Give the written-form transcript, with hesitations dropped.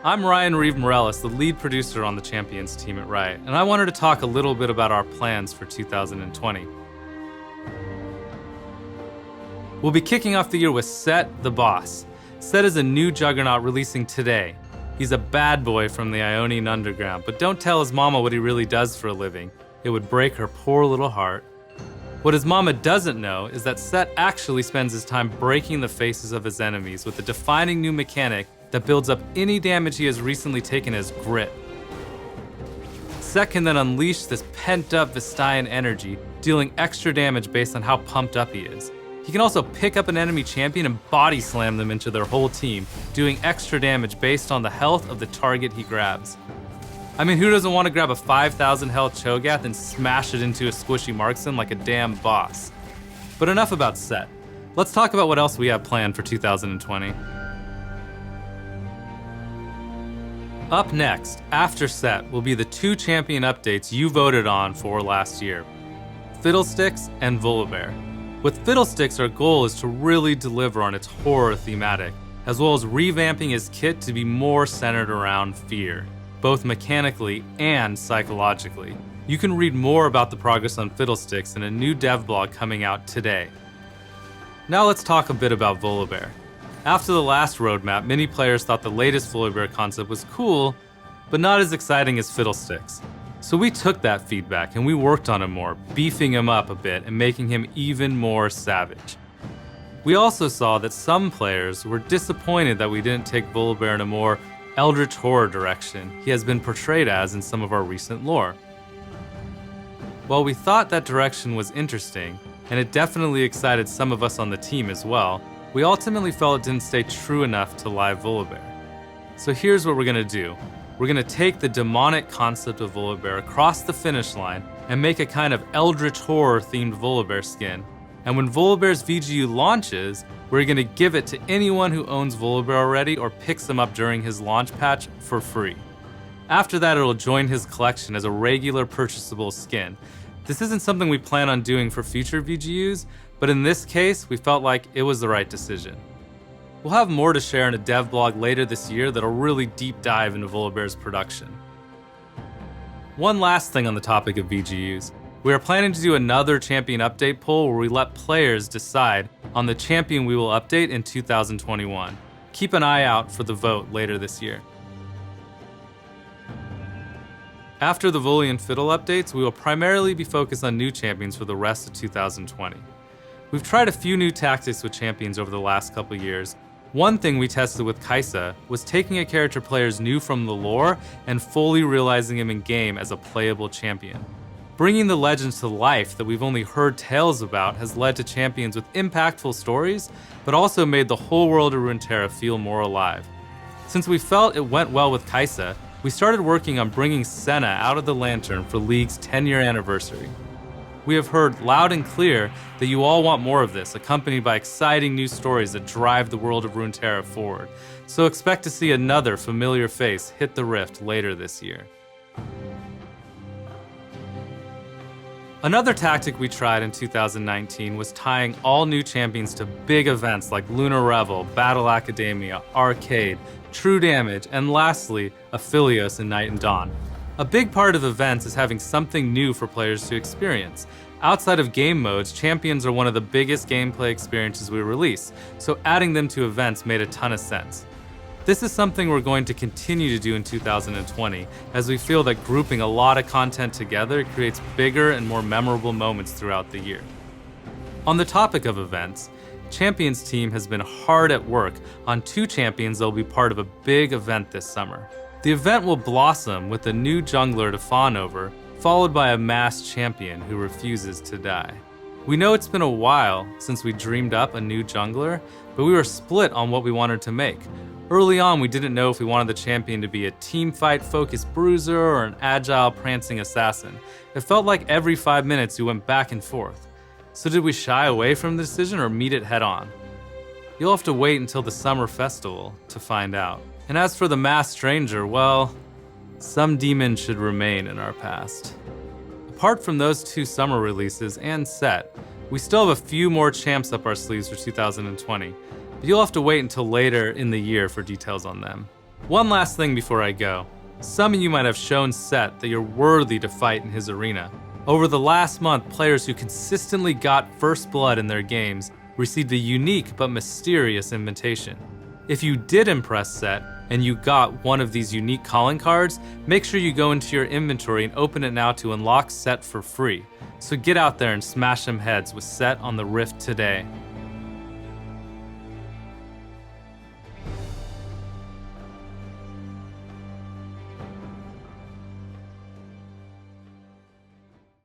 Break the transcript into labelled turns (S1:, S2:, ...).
S1: I'm Ryan Reeve Morales, the lead producer on the Champions team at Riot, and I wanted to talk a little bit about our plans for 2020. We'll be kicking off the year with Sett the Boss. Sett is a new juggernaut releasing today. He's a bad boy from the Ionian underground, but don't tell his mama what he really does for a living. It would break her poor little heart. What his mama doesn't know is that Sett actually spends his time breaking the faces of his enemies with a defining new mechanic that builds up any damage he has recently taken as grit. Sett can then unleash this pent-up Vestian energy, dealing extra damage based on how pumped up he is. He can also pick up an enemy champion and body slam them into their whole team, doing extra damage based on the health of the target he grabs. I mean, who doesn't want to grab a 5,000 health Cho'Gath and smash it into a squishy marksman like a damn boss? But enough about Sett. Let's talk about what else we have planned for 2020. Up next, after Sett, will be the two champion updates you voted on for last year, Fiddlesticks and Vólibér. With Fiddlesticks, our goal is to really deliver on its horror thematic, as well as revamping his kit to be more centered around fear, both mechanically and psychologically. You can read more about the progress on Fiddlesticks in a new dev blog coming out today. Now let's talk a bit about Vólibér. After the last roadmap, many players thought the latest Vólibér concept was cool, but not as exciting as Fiddlesticks. So we took that feedback and we worked on him more, beefing him up a bit and making him even more savage. We also saw that some players were disappointed that we didn't take Vólibér in a more eldritch horror direction he has been portrayed as in some of our recent lore. While we thought that direction was interesting, and it definitely excited some of us on the team as well, we ultimately felt it didn't stay true enough to live Vólibér. So here's what we're gonna do. We're gonna take the demonic concept of Vólibér across the finish line and make a kind of eldritch horror themed Vólibér skin. And when Vólibér's VGU launches, we're gonna give it to anyone who owns Vólibér already or picks them up during his launch patch for free. After that, it'll join his collection as a regular purchasable skin. This isn't something we plan on doing for future VGUs, but in this case, we felt like it was the right decision. We'll have more to share in a dev blog later this year that'll really deep dive into Vólibér's production. One last thing on the topic of VGUs. We are planning to do another champion update poll where we let players decide on the champion we will update in 2021. Keep an eye out for the vote later this year. After the Voli and Fiddle updates, we will primarily be focused on new champions for the rest of 2020. We've tried a few new tactics with champions over the last couple years. One thing we tested with Kai'Sa was taking a character players knew from the lore and fully realizing him in game as a playable champion. Bringing the legends to life that we've only heard tales about has led to champions with impactful stories, but also made the whole world of Runeterra feel more alive. Since we felt it went well with Kai'Sa, we started working on bringing Senna out of the Lantern for League's 10-year anniversary. We have heard loud and clear that you all want more of this, accompanied by exciting new stories that drive the world of Runeterra forward. So expect to see another familiar face hit the Rift later this year. Another tactic we tried in 2019 was tying all new champions to big events like Lunar Revel, Battle Academia, Arcade, True Damage, and lastly, Aphelios and Night and Dawn. A big part of events is having something new for players to experience. Outside of game modes, champions are one of the biggest gameplay experiences we release, so adding them to events made a ton of sense. This is something we're going to continue to do in 2020, as we feel that grouping a lot of content together creates bigger and more memorable moments throughout the year. On the topic of events, Champions team has been hard at work on two champions that will be part of a big event this summer. The event will blossom with a new jungler to fawn over, followed by a masked champion who refuses to die. We know it's been a while since we dreamed up a new jungler, but we were split on what we wanted to make. Early on, we didn't know if we wanted the champion to be a teamfight-focused bruiser or an agile, prancing assassin. It felt like every 5 minutes we went back and forth. So did we shy away from the decision or meet it head-on? You'll have to wait until the summer festival to find out. And as for the masked stranger, well, some demons should remain in our past. Apart from those two summer releases and Sett, we still have a few more champs up our sleeves for 2020. But you'll have to wait until later in the year for details on them. One last thing before I go. Some of you might have shown Sett that you're worthy to fight in his arena. Over the last month, players who consistently got first blood in their games received a unique but mysterious invitation. If you did impress Sett, and you got one of these unique calling cards, make sure you go into your inventory and open it now to unlock Sett for free. So get out there and smash some heads with Sett on the Rift today.